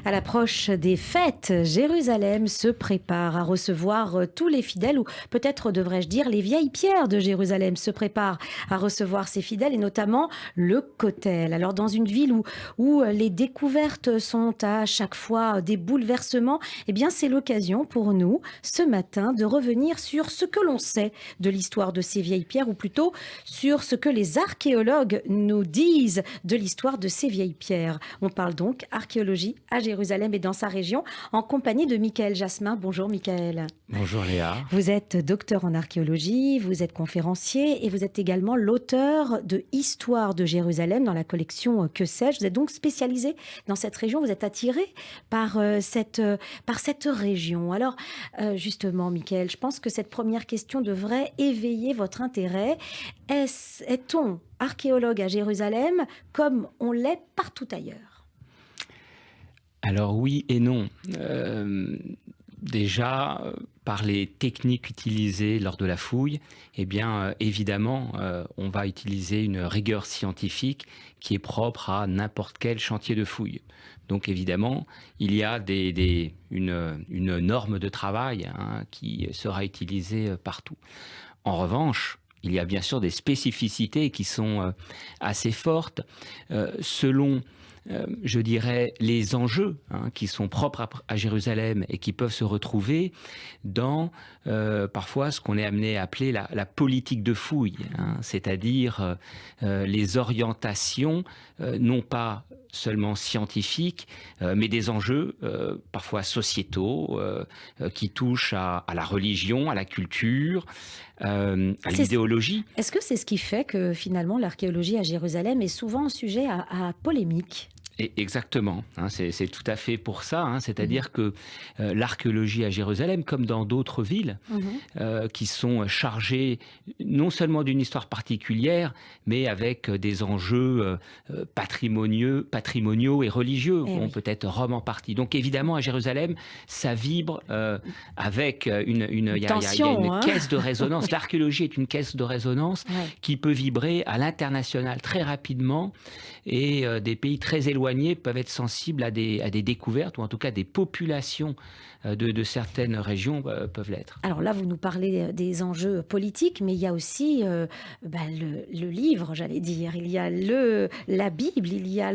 À l'approche des fêtes, Jérusalem se prépare à recevoir tous les fidèles, ou peut-être devrais-je dire les vieilles pierres de Jérusalem se préparent à recevoir ses fidèles, et notamment le Kotel. Alors dans une ville où les découvertes sont à chaque fois des bouleversements, eh bien c'est l'occasion pour nous, ce matin, de revenir sur ce que l'on sait de l'histoire de ces vieilles pierres, ou plutôt sur ce que les archéologues nous disent de l'histoire de ces vieilles pierres. On parle donc archéologie à Jérusalem et dans sa région, en compagnie de Michael Jasmin. Bonjour Michael. Bonjour Léa. Vous êtes docteur en archéologie, vous êtes conférencier et vous êtes également l'auteur de Histoire de Jérusalem dans la collection Que sais-je. Vous êtes donc spécialisé dans cette région, vous êtes attiré par cette région. Alors justement Michael, je pense que cette première question devrait éveiller votre intérêt. Est-on archéologue à Jérusalem comme on l'est partout ailleurs? Alors oui et non. Déjà, par les techniques utilisées lors de la fouille, eh bien, évidemment, on va utiliser une rigueur scientifique qui est propre à n'importe quel chantier de fouille. Donc évidemment, il y a une norme de travail qui sera utilisée partout. En revanche, il y a bien sûr des spécificités qui sont assez fortes selon, je dirais, les enjeux qui sont propres à Jérusalem et qui peuvent se retrouver dans parfois ce qu'on est amené à appeler la politique de fouille, c'est-à-dire les orientations non pas seulement scientifiques, mais des enjeux parfois sociétaux qui touchent à la religion, à la culture, à l'idéologie. Est-ce que c'est ce qui fait que finalement l'archéologie à Jérusalem est souvent sujet à polémique? Exactement, c'est tout à fait pour ça, c'est-à-dire que l'archéologie à Jérusalem, comme dans d'autres villes, qui sont chargées non seulement d'une histoire particulière, mais avec des enjeux patrimoniaux et religieux, peut-être Rome en partie. Donc évidemment, à Jérusalem, ça vibre avec il y a une caisse de résonance. L'archéologie est une caisse de résonance qui peut vibrer à l'international très rapidement, et des pays très éloignés peuvent être sensibles à des découvertes, ou en tout cas des populations de certaines régions peuvent l'être. Alors là, vous nous parlez des enjeux politiques, mais il y a aussi le livre, j'allais dire. Il y a la Bible, il y a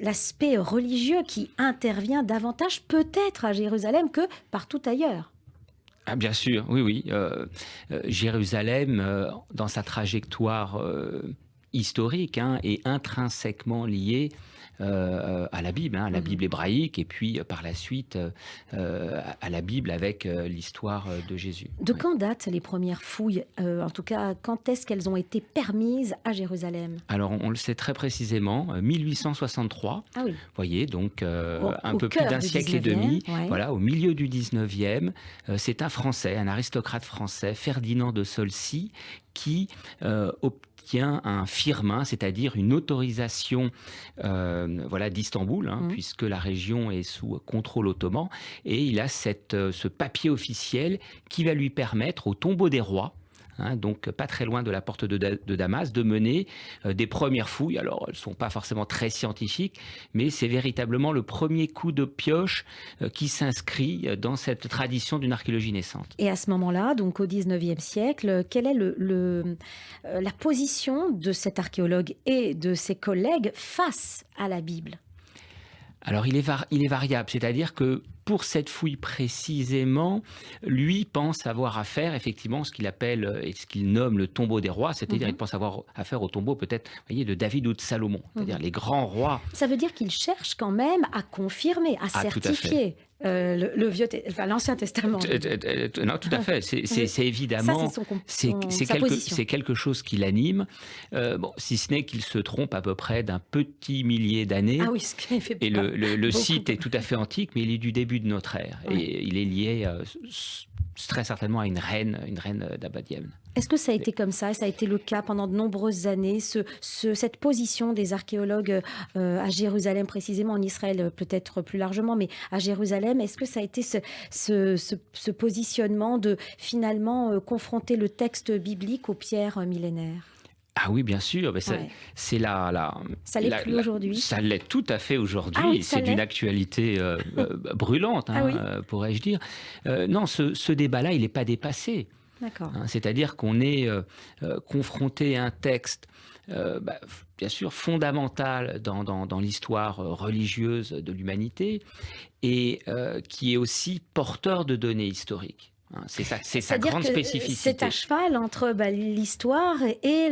l'aspect religieux qui intervient davantage peut-être à Jérusalem que partout ailleurs. Ah, bien sûr, oui. Jérusalem, dans sa trajectoire historique, est intrinsèquement lié à la Bible, à la Bible hébraïque, et puis par la suite à la Bible avec l'histoire de Jésus. De quand datent les premières fouilles? En tout cas, quand est-ce qu'elles ont été permises à Jérusalem? Alors, on le sait très précisément, 1863. Ah oui. Vous voyez, donc un peu plus cœur d'un du siècle et 19e, demi, ouais. voilà, au milieu du 19e. C'est un Français, un aristocrate français, Ferdinand de Solcy, qui obtient un firmin, c'est-à-dire une autorisation d'Istanbul, puisque la région est sous contrôle ottoman, et il a ce papier officiel qui va lui permettre, au tombeau des rois, donc pas très loin de la porte de Damas, de mener des premières fouilles. Alors, elles ne sont pas forcément très scientifiques, mais c'est véritablement le premier coup de pioche qui s'inscrit dans cette tradition d'une archéologie naissante. Et à ce moment-là, donc au 19e siècle, quelle est la position de cet archéologue et de ses collègues face à la Bible? Alors, il est variable, c'est-à-dire que pour cette fouille précisément, lui pense avoir affaire effectivement à ce qu'il appelle et ce qu'il nomme le tombeau des rois, c'est-à-dire il pense avoir affaire au tombeau peut-être, de David ou de Salomon, c'est-à-dire les grands rois. Ça veut dire qu'il cherche quand même à confirmer, à certifier l'Ancien Testament. Non, tout à fait. C'est évidemment, ça, c'est quelque chose qui l'anime. Si ce n'est qu'il se trompe à peu près d'un petit millier d'années. Ah oui, ce qui fait et le site est tout à fait antique, mais il est du début de notre ère. Ouais. Et il est lié très certainement à une reine d'Abadième. Est-ce que ça a été comme ça? Ça a été le cas pendant de nombreuses années, cette position des archéologues à Jérusalem, précisément en Israël, peut-être plus largement, mais à Jérusalem, est-ce que ça a été ce positionnement de finalement confronter le texte biblique aux pierres millénaires? Ah oui, bien sûr, mais Ouais. c'est Ça l'est plus aujourd'hui? ça l'est tout à fait Ah oui, aujourd'hui. ça C'est d'une l'est? actualité brûlante, Ah hein, oui? pourrais-je dire. Non, ce débat-là, il n'est pas dépassé. D'accord. Hein. C'est-à-dire qu'on est confronté à un texte, bien sûr, fondamental dans l'histoire religieuse de l'humanité et qui est aussi porteur de données historiques. Hein. C'est sa C'est-à-dire grande que, c'est à spécificité. cheval entre, l'histoire et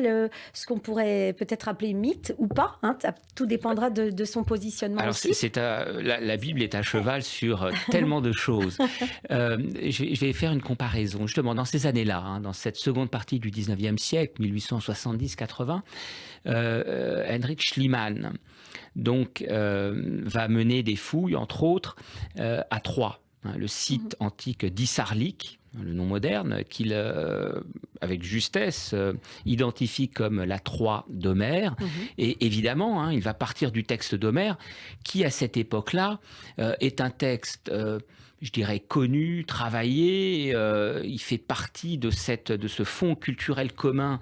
ce qu'on pourrait peut-être appeler mythe ou pas, hein, ça tout dépendra de son positionnement Alors, aussi? la Bible est à cheval sur tellement de choses. Je vais faire une comparaison. Justement, dans ces années-là, hein, dans cette seconde partie du 19e siècle, 1870-80, Heinrich Schliemann donc, va mener des fouilles, entre autres, à Troie, hein, le Mmh mh. site antique d'Issarlik, le nom moderne, qu'il, avec justesse, identifie comme la Troie d'Homère. Mmh. Et évidemment, hein, il va partir du texte d'Homère, qui à cette époque-là est un texte, je dirais, connu, travaillé. Il fait partie de ce fond culturel commun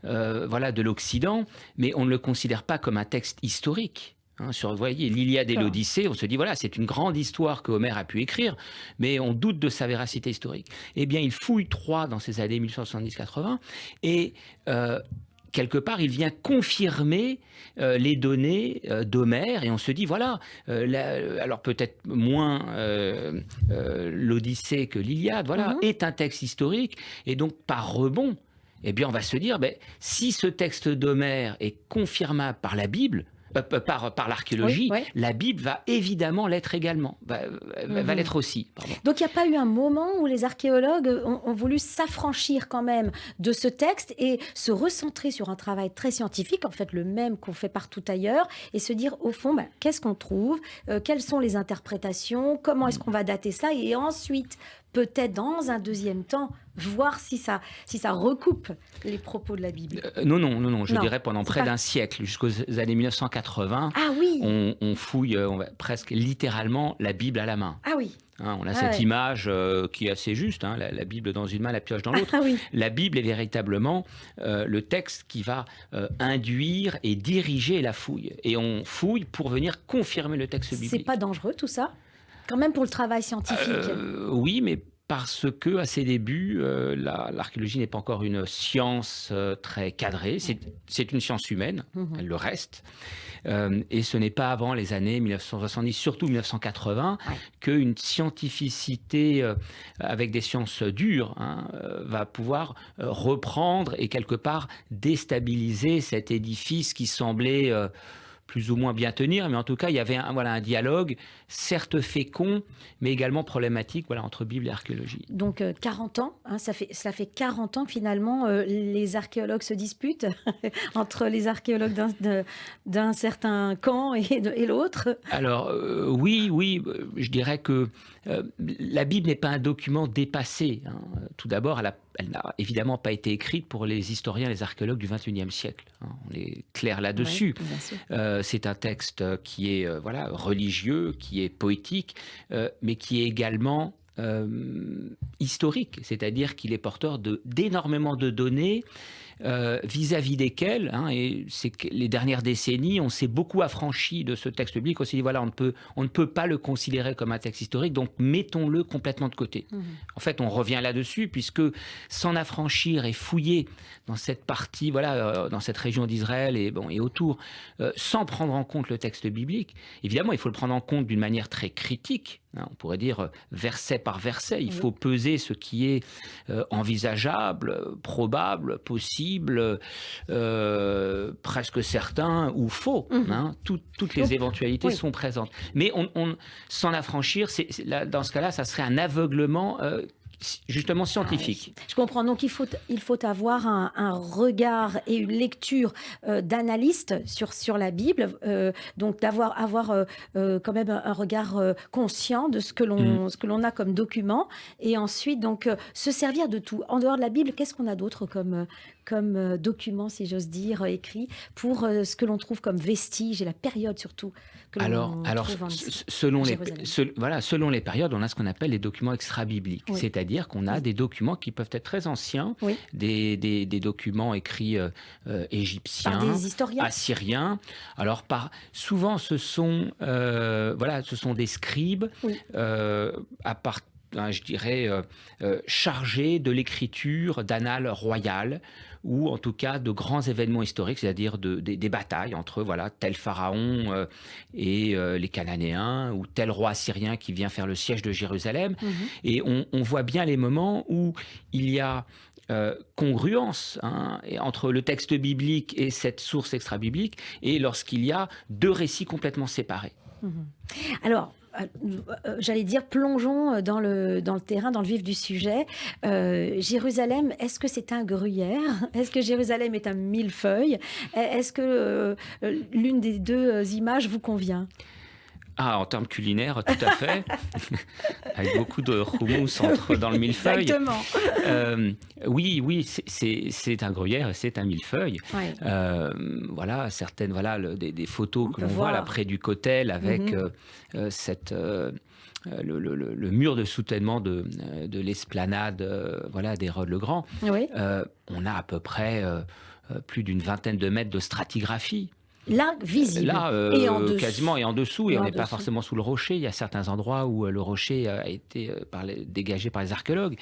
voilà, de l'Occident, mais on ne le considère pas comme un texte historique. Hein, vous voyez, l'Iliade et D'accord. l'Odyssée, on se dit, voilà, c'est une grande histoire que Homère a pu écrire, mais on doute de sa véracité historique. Eh bien, il fouille Troie dans ces années 1870-80, et quelque part, il vient confirmer les données d'Homère, et on se dit, voilà, alors peut-être moins l'Odyssée que l'Iliade, voilà, Mmh. est un texte historique, et donc par rebond, eh bien, on va se dire, ben, si ce texte d'Homère est confirmable par la Bible, par Oui, l'archéologie, ouais. la Bible va évidemment l'être également, va Mmh. l'être aussi. Pardon. Donc il n'y a pas eu un moment où les archéologues ont voulu s'affranchir quand même de ce texte et se recentrer sur un travail très scientifique, en fait le même qu'on fait partout ailleurs, et se dire au fond, qu'est-ce qu'on trouve, quelles sont les interprétations, comment est-ce qu'on va dater ça, et ensuite peut-être dans un deuxième temps voir si ça recoupe les propos de la Bible. Non, je Non, dirais pendant c'est près pas. d'un siècle, jusqu'aux années 1980, Ah oui, on fouille presque littéralement la Bible à la main. ah oui, Hein, on a ah cette ouais. image qui est assez juste, hein, la Bible dans une main, la pioche dans l'autre. Ah oui. La Bible est véritablement le texte qui va induire et diriger la fouille. Et on fouille pour venir confirmer le texte C'est pas biblique. dangereux tout ça? Quand même pour le travail scientifique. Oui, mais parce que à ses débuts, l'archéologie n'est pas encore une science très cadrée. C'est une science humaine, Mmh. elle le reste. Et ce n'est pas avant les années 1970, surtout 1980, Ouais. qu'une scientificité avec des sciences dures, hein, va pouvoir reprendre et quelque part déstabiliser cet édifice qui semblait plus ou moins bien tenir, mais en tout cas, il y avait voilà, un dialogue, certes fécond, mais également problématique, voilà, entre Bible et archéologie. Donc 40 ans, hein, ça fait 40 ans que finalement, les archéologues se disputent entre les archéologues d'un certain camp et l'autre. Alors, oui, je dirais que la Bible n'est pas un document dépassé. Hein. Tout d'abord, elle n'a évidemment pas été écrite pour les historiens, les archéologues du XXIe siècle. Hein. On est clair Oui, là-dessus. bien sûr. C'est un texte qui est voilà, religieux, qui est poétique, mais qui est également historique, c'est-à-dire qu'il est porteur d'énormément de données vis-à-vis desquelles, hein, et c'est que les dernières décennies, on s'est beaucoup affranchi de ce texte biblique. On s'est dit, voilà, on ne peut pas le considérer comme un texte historique, donc mettons-le complètement de côté. Mmh. En fait, on revient là-dessus, puisque s'en affranchir et fouiller dans cette partie, voilà, dans cette région d'Israël et autour, sans prendre en compte le texte biblique, évidemment, il faut le prendre en compte d'une manière très critique. Hein, on pourrait dire verset par verset. Il Oui. faut peser ce qui est envisageable, probable, possible, presque certain ou faux. Mmh. Hein. Toutes Donc les éventualités oui. sont présentes. Mais s'en affranchir, dans ce cas-là, ça serait un aveuglement justement Ah oui, scientifique. je comprends. Donc il faut avoir un regard et une lecture d'analyste sur la Bible, donc avoir quand même un regard conscient de Mm. ce que l'on a comme document, et ensuite donc se servir de tout. En dehors de la Bible, qu'est-ce qu'on a d'autre comme document, si j'ose dire, écrit pour ce que l'on trouve comme vestiges et la période surtout que l'on trouve selon à Jérusalem? voilà, selon les périodes, on a ce qu'on appelle les documents extra-bibliques. Oui, C'est-à-dire qu'on a oui, des documents qui peuvent être très anciens, oui. des documents écrits Par égyptiens, des historiens? assyriens. Alors, souvent, ce sont des scribes Oui. à part je dirais, chargés de l'écriture d'annales royales ou en tout cas de grands événements historiques, c'est-à-dire des batailles entre tel pharaon et les Cananéens ou tel roi assyrien qui vient faire le siège de Jérusalem. Mhm. Et on voit bien les moments où il y a congruence entre le texte biblique et cette source extra-biblique, et lorsqu'il y a deux récits complètement séparés. Mhm. Alors, j'allais dire, plongeons dans le terrain, dans le vif du sujet. Jérusalem, est-ce que c'est un gruyère? Est-ce que Jérusalem est un millefeuille? Est-ce que l'une des deux images vous convient? Ah, en termes culinaires, tout à fait. Avec beaucoup de houmous dans le millefeuille. Exactement. Oui, c'est un gruyère et c'est un millefeuille. Ouais. Certaines, des photos On que peut l'on voit là voir. près du Kotel avec Mhm. le mur de soutènement de l'esplanade d'Hérode le Grand. Oui. On a à peu près plus d'une vingtaine de mètres de stratigraphie. Là, visible. Là, Et en dessous. quasiment et en dessous, et on en n'est pas dessous. forcément sous le rocher. Il y a certains endroits où le rocher a été dégagé par les archéologues.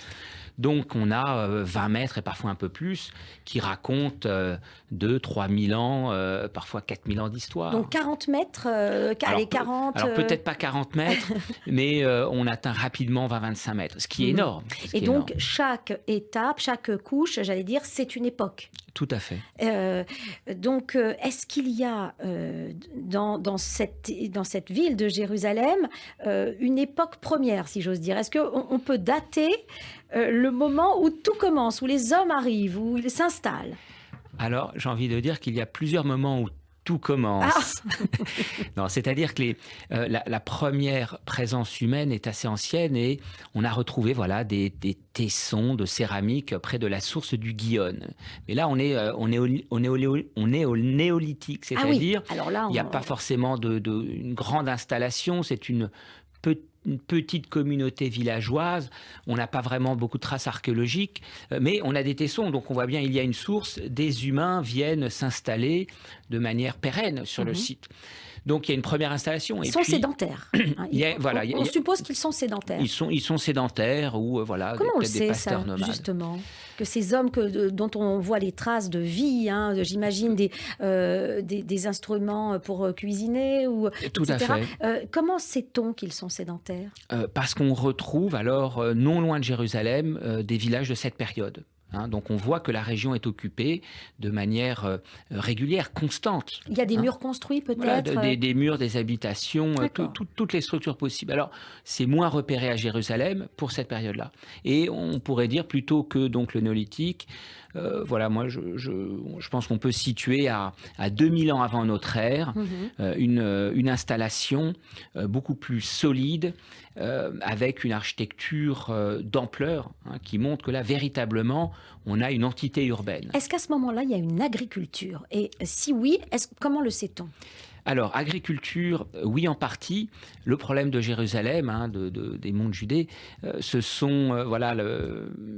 Donc on a 20 mètres et parfois un peu plus qui racontent 2-3 000 ans, parfois 4 000 ans d'histoire. Donc 40 mètres, allez, 40... Alors peut-être pas 40 mètres, mais on atteint rapidement 20-25 mètres, ce qui est Mhm. énorme. Et donc, chaque étape, chaque couche, j'allais dire, c'est une époque. Tout à fait. Donc, est-ce qu'il y a dans cette ville de Jérusalem une époque première, si j'ose dire? Est-ce qu'on peut dater le moment où tout commence, où les hommes arrivent, où ils s'installent? Alors, j'ai envie de dire qu'il y a plusieurs moments où tout commence. Non, c'est-à-dire que la première présence humaine est assez ancienne et on a retrouvé des tessons de céramique près de la source du Gihon. Mais là, on est au néolithique, Ah oui, c'est-à-dire alors là, il n'y a pas forcément une grande installation, c'est une petite communauté villageoise. On n'a pas vraiment beaucoup de traces archéologiques, mais on a des tessons, donc on voit bien il y a une source, des humains viennent s'installer de manière pérenne sur le site. Donc il y a une première installation. ils sont sédentaires. Hein. On suppose qu'ils sont sédentaires. Ils sont sédentaires ou Comment on le peut-être des sait, pasteurs ça, nomades. justement? Que ces hommes dont on voit les traces de vie, j'imagine des instruments pour cuisiner, Tout à etc. fait. Comment sait-on qu'ils sont sédentaires? Parce qu'on retrouve alors, non loin de Jérusalem, des villages de cette période. Donc on voit que la région est occupée de manière régulière, constante. Il y a des murs construits peut-être? Des murs, des habitations, D'accord. toutes les structures possibles. Alors c'est moins repéré à Jérusalem pour cette période-là. Et on pourrait dire plutôt que donc le néolithique, moi je pense qu'on peut situer à 2000 ans avant notre ère une installation beaucoup plus solide, avec une architecture d'ampleur qui montre que là véritablement on a une entité urbaine. Est-ce qu'à ce moment-là, il y a une agriculture? Et si oui, comment le sait-on? Alors, agriculture, oui, en partie. Le problème de Jérusalem, des monts de Judée, ce sont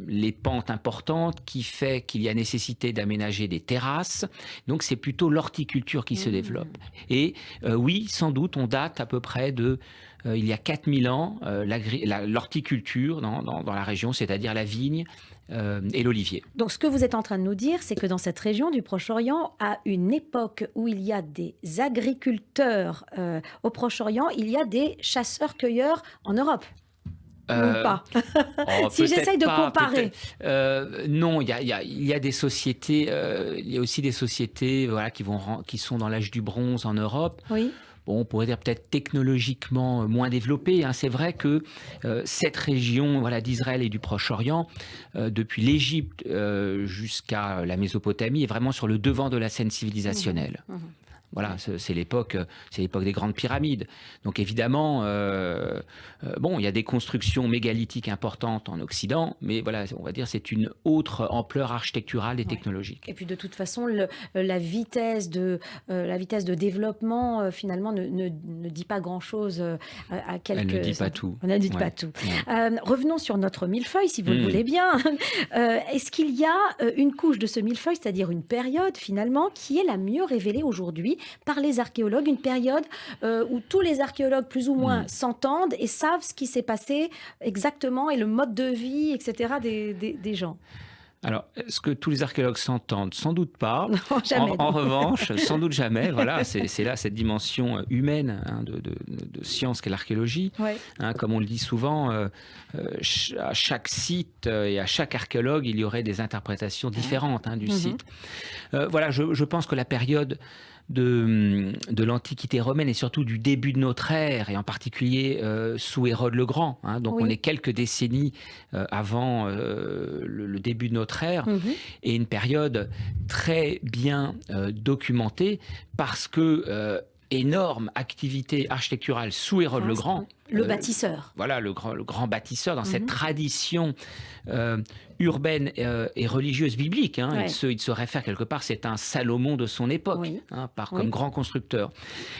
les pentes importantes qui fait qu'il y a nécessité d'aménager des terrasses. Donc, c'est plutôt l'horticulture qui se développe. Et oui, sans doute, on date à peu près de... il y a 4000 ans, l'horticulture dans la région, c'est-à-dire la vigne et l'olivier. Donc, ce que vous êtes en train de nous dire, c'est que dans cette région du Proche-Orient, à une époque où il y a des agriculteurs au Proche-Orient, il y a des chasseurs-cueilleurs en Europe. Ou pas? Si j'essaye de comparer. Non, il y a des sociétés, il y a aussi des sociétés qui sont dans l'âge du bronze en Europe. Oui. Bon, on pourrait dire peut-être technologiquement moins développée. C'est vrai que cette région d'Israël et du Proche-Orient, depuis l'Égypte jusqu'à la Mésopotamie, est vraiment sur le devant de la scène civilisationnelle. Voilà, c'est l'époque des grandes pyramides. Donc évidemment, bon, il y a des constructions mégalithiques importantes en Occident, mais voilà, on va dire c'est une autre ampleur architecturale et Ouais. technologique. Et puis de toute façon, la vitesse de développement, finalement, ne dit pas grand-chose à Elle ne dit quelques pas centaines. tout. On ne dit pas Ouais, tout. ouais. Revenons sur notre millefeuille, si vous le Hmm. voulez bien. Est-ce qu'il y a une couche de ce millefeuille, c'est-à-dire une période finalement, qui est la mieux révélée aujourd'hui par les archéologues, une période où tous les archéologues plus ou moins Hmm. s'entendent et savent ce qui s'est passé exactement et le mode de vie, etc. des gens? Alors, est-ce que tous les archéologues s'entendent? Sans doute pas. Non, jamais, En non. revanche, sans doute jamais. Voilà, c'est là cette dimension humaine, hein, de science qu'est l'archéologie. Ouais. Hein, comme on le dit souvent, à chaque site et à chaque archéologue, il y aurait des interprétations différentes, hein, du Mhm. site. Voilà, je pense que la période de l'Antiquité romaine et surtout du début de notre ère, et en particulier sous Hérode le Grand, hein, donc on est Oui. quelques décennies avant le début de notre ère, Mhm. et une période très bien documentée parce que énorme activité architecturale sous Hérode le Faste, oui. Grand. Le euh, bâtisseur. voilà, le grand bâtisseur dans cette Mhm. tradition euh, urbaine et religieuse biblique. Hein. Ouais. Il se réfère quelque part, c'est un Salomon de son époque, Oui. hein, comme Oui. grand constructeur.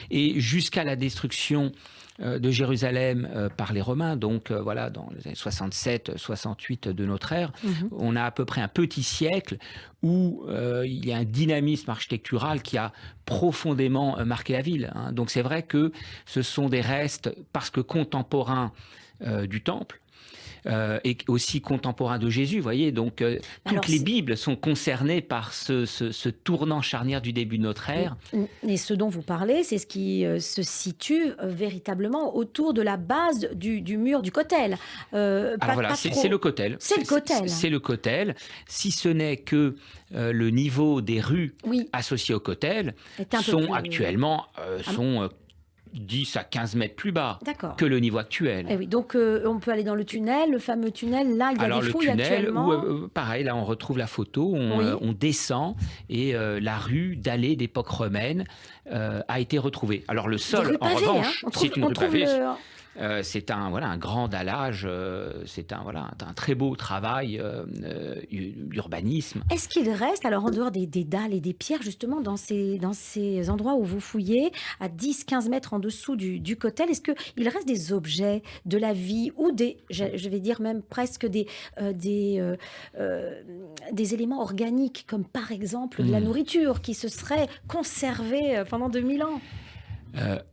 Et jusqu'à la destruction de Jérusalem par les Romains, donc voilà, dans les années 67, 68 de notre ère, Mhm. on a à peu près un petit siècle où il y a un dynamisme architectural qui a profondément marqué la ville. Hein. Donc c'est vrai que ce sont des restes, parce que contemporains du Temple, et aussi contemporains de Jésus, vous voyez, donc Alors, toutes les Bibles sont concernées par ce tournant charnière du début de notre ère. et ce dont vous parlez, c'est ce qui se situe véritablement autour de la base du mur du Kotel. Alors voilà, Pas c'est le trop. Kotel. C'est le Kotel. C'est le Kotel, si ce n'est que le niveau des rues Oui, associées au Kotel est un peu sont plus. actuellement Ah, sont 10 à 15 mètres plus bas d'accord. que le niveau actuel. Eh oui, donc on peut aller dans le tunnel, le fameux tunnel. Là, il y a Alors des le fouilles tunnel, actuellement. où pareil, là on retrouve la photo, Oui. on descend et la rue dallée d'époque romaine a été retrouvée. Alors le Des sol, rues en pavées, hein. revanche, c'est une On rue trouve pavée. le. C'est un grand dallage, c'est un très beau travail d'urbanisme. Est-ce qu'il reste, alors en dehors des dalles et des pierres, justement, dans ces endroits où vous fouillez, à 10-15 mètres en dessous du Kotel, est-ce qu'il reste des objets de la vie ou je vais dire même presque des éléments organiques, comme par exemple de la nourriture qui se serait conservée pendant 2000 ans?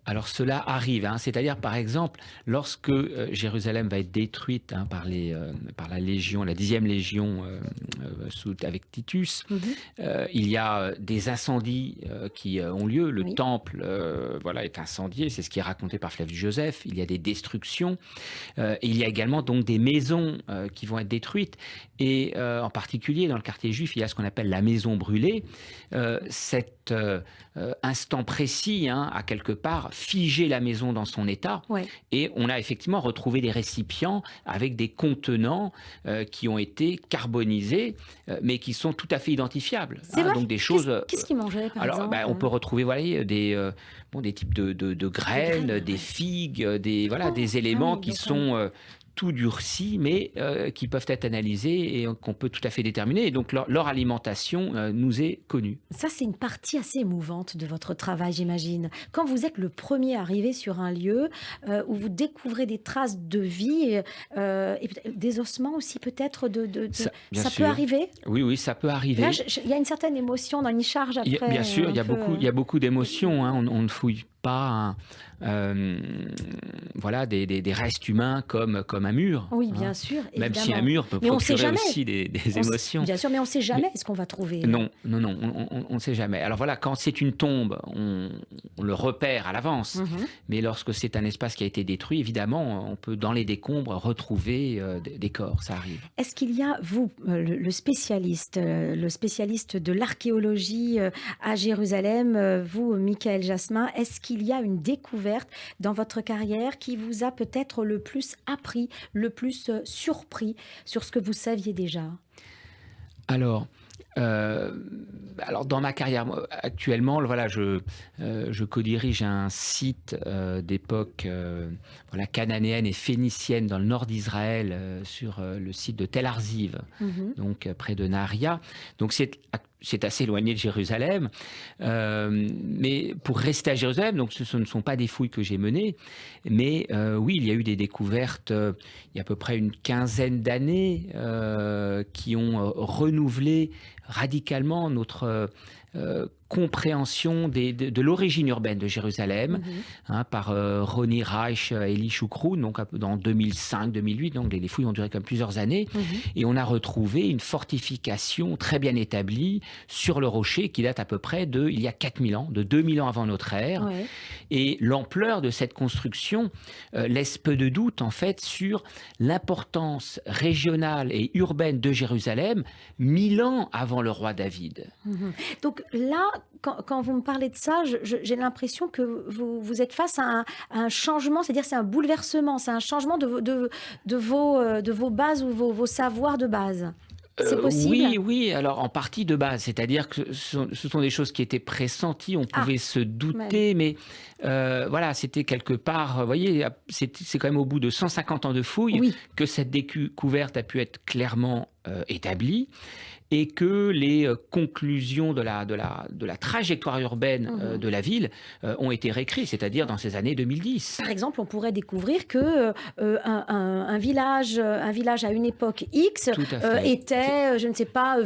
Alors cela arrive, hein. C'est-à-dire par exemple lorsque Jérusalem va être détruite, hein, par la Légion, la 10e Légion avec Titus, Mhm. il y a des incendies qui ont lieu. Le Oui. temple voilà, est incendié, c'est ce qui est raconté par Flavius Joseph. Il y a des destructions. Et il y a également donc des maisons qui vont être détruites. Et en particulier dans le quartier juif, il y a ce qu'on appelle la maison brûlée. Cet instant précis, hein, a quelque part figé la maison dans son état. Ouais. Et on a effectivement retrouvé des récipients avec des contenants qui ont été carbonisés, mais qui sont tout à fait identifiables. C'est vrai. Donc des choses. Qu'est-ce qu'ils mangeaient, par Alors, exemple? on peut retrouver, voilà, des types de graines, graines, des ouais. figues, Oh, des ah éléments oui, qui donc sont tout durcis, mais qui peuvent être analysés et qu'on peut tout à fait déterminer. Et donc, leur alimentation nous est connue. ça, c'est une partie assez émouvante de votre travail, j'imagine. Quand vous êtes le premier arrivé sur un lieu où vous découvrez des traces de vie et des ossements aussi peut-être Bien ça peut sûr. arriver. Oui, ça peut arriver. Là, il y a une certaine émotion dans une charge après. Bien sûr, un peu, il y a beaucoup d'émotions, hein. On ne fouille pas voilà, des restes humains comme un mur. Oui, Hein. bien sûr, Même si évidemment. un mur peut Mais on sait procurer jamais. aussi des émotions. Bien sûr, mais on ne sait jamais Mais- ce qu'on va trouver. Non, on ne sait jamais. Alors voilà, quand c'est une tombe, on le repère à l'avance. Mhm. Mais lorsque c'est un espace qui a été détruit, évidemment, on peut dans les décombres retrouver des corps. Ça arrive. Est-ce qu'il y a, vous, le spécialiste de l'archéologie à Jérusalem, vous, Michael Jasmin, est-ce qu'il y a une découverte dans votre carrière qui vous a peut-être le plus appris, le plus surpris sur ce que vous saviez déjà? Alors, Euh, alors dans ma carrière actuellement, voilà, je co-dirige un site d'époque voilà, cananéenne et phénicienne dans le nord d'Israël, sur le site de Tel Arziv, Mhm. donc près de Nahariya. Donc c'est assez éloigné de Jérusalem, mais pour rester à Jérusalem, donc ce ne sont pas des fouilles que j'ai menées, mais oui, il y a eu des découvertes il y a à peu près une quinzaine d'années qui ont renouvelé radicalement notre compréhension de l'origine urbaine de Jérusalem, Mhm. hein, par Roni Reich et Eli Choukroun, donc en 2005-2008, donc les fouilles ont duré comme plusieurs années, Mhm. et on a retrouvé une fortification très bien établie sur le rocher qui date à peu près il y a 4000 ans, de 2000 ans avant notre ère, Ouais. et l'ampleur de cette construction laisse peu de doute en fait sur l'importance régionale et urbaine de Jérusalem 1000 ans avant le roi David. Mhm. Donc là, quand vous me parlez de ça, j'ai l'impression que vous êtes face à un changement, c'est-à-dire c'est un bouleversement, c'est un changement de vos bases ou vos savoirs de base. C'est possible? Oui, alors en partie de base, c'est-à-dire que ce sont des choses qui étaient pressenties, on Ah, pouvait se même. douter, mais voilà, c'était quelque part, vous voyez, c'est quand même au bout de 150 ans de fouilles Oui. que cette découverte a pu être clairement établie, et que les conclusions de la trajectoire urbaine Mhm. de la ville ont été réécrites, c'est-à-dire dans ces années 2010. Par exemple, on pourrait découvrir que un village à une époque X Tout à fait. était, je ne sais pas,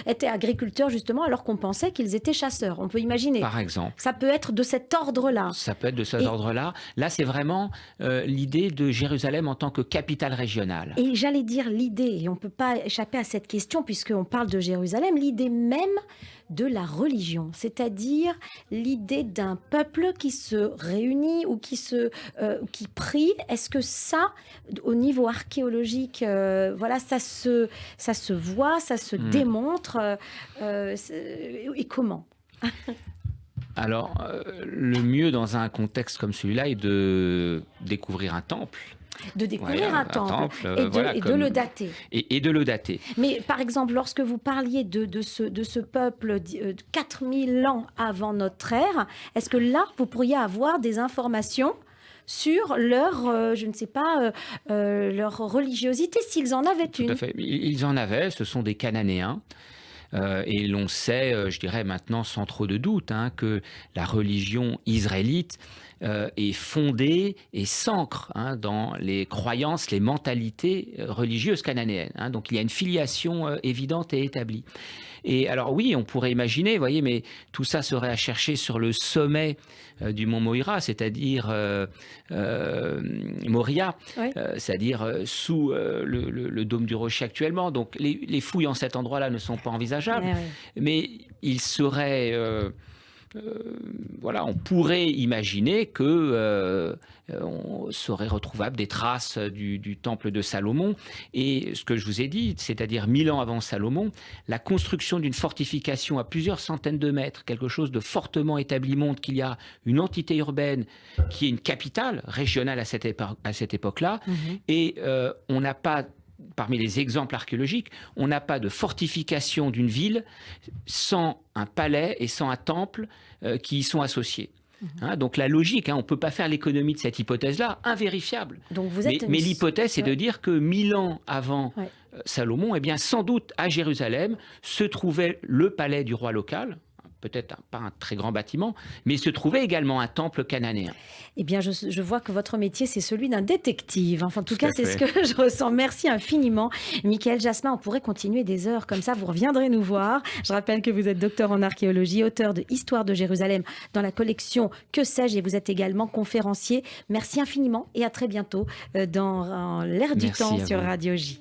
était agriculteur justement, alors qu'on pensait qu'ils étaient chasseurs. On peut imaginer. Par exemple. Ça peut être de cet ordre-là. Ça peut être de cet Et, ordre-là. Là, c'est vraiment l'idée de Jérusalem en tant que capitale régionale. et j'allais dire l'idée, et on ne peut pas échapper à cette question puisqu'on parle de Jérusalem, l'idée même de la religion, c'est-à-dire l'idée d'un peuple qui se réunit ou qui prie. Est-ce que ça, au niveau archéologique, voilà, ça se voit, ça se Hmm. démontre, et comment? Alors, le mieux dans un contexte comme celui-là est de découvrir un temple. De Ouais, découvrir un temple temple, voilà, et de le dater. et de le dater. Mais par exemple, lorsque vous parliez de ce peuple 4000 ans avant notre ère, est-ce que là, vous pourriez avoir des informations sur leur, je ne sais pas, leur religiosité, s'ils en avaient Tout à une? fait. Ils en avaient, ce sont des Cananéens. Et l'on sait, je dirais maintenant sans trop de doute, hein, que la religion israélite est fondée et s'ancre, hein, dans les croyances, les mentalités religieuses cananéennes, hein. Donc il y a une filiation évidente et établie. Et alors oui, on pourrait imaginer, vous voyez, mais tout ça serait à chercher sur le sommet du mont Moïra, c'est-à-dire Moria, Oui. c'est-à-dire sous le dôme du rocher actuellement. Donc les fouilles en cet endroit-là ne sont pas envisageables, Ouais, ouais. mais il serait... voilà, on pourrait imaginer que on serait retrouvable des traces du temple de Salomon. Et ce que je vous ai dit, c'est-à-dire 1000 ans avant Salomon, la construction d'une fortification à plusieurs centaines de mètres, quelque chose de fortement établi, montre qu'il y a une entité urbaine qui est une capitale régionale à cette époque-là. Mhm. Et on n'a pas, parmi les exemples archéologiques, on n'a pas de fortification d'une ville sans un palais et sans un temple qui y sont associés. Hein, donc la logique, hein, on ne peut pas faire l'économie de cette hypothèse-là, invérifiable. Donc vous Mais, êtes mais l'hypothèse, c'est de ouais, dire que 1000 ans avant ouais. Salomon, eh bien, sans doute à Jérusalem se trouvait le palais du roi local, peut-être pas un très grand bâtiment, mais se trouvait également un temple cananéen. Eh bien, je vois que votre métier, c'est celui d'un détective. Enfin, en tout Tout cas, à c'est ce fait. que je ressens. Merci infiniment. Michael Jasmin, on pourrait continuer des heures comme ça. Vous reviendrez nous voir. Je rappelle que vous êtes docteur en archéologie, auteur de Histoire de Jérusalem dans la collection Que sais-je, et vous êtes également conférencier. Merci infiniment et à très bientôt dans l'Air du Merci temps à sur vous. Radio J.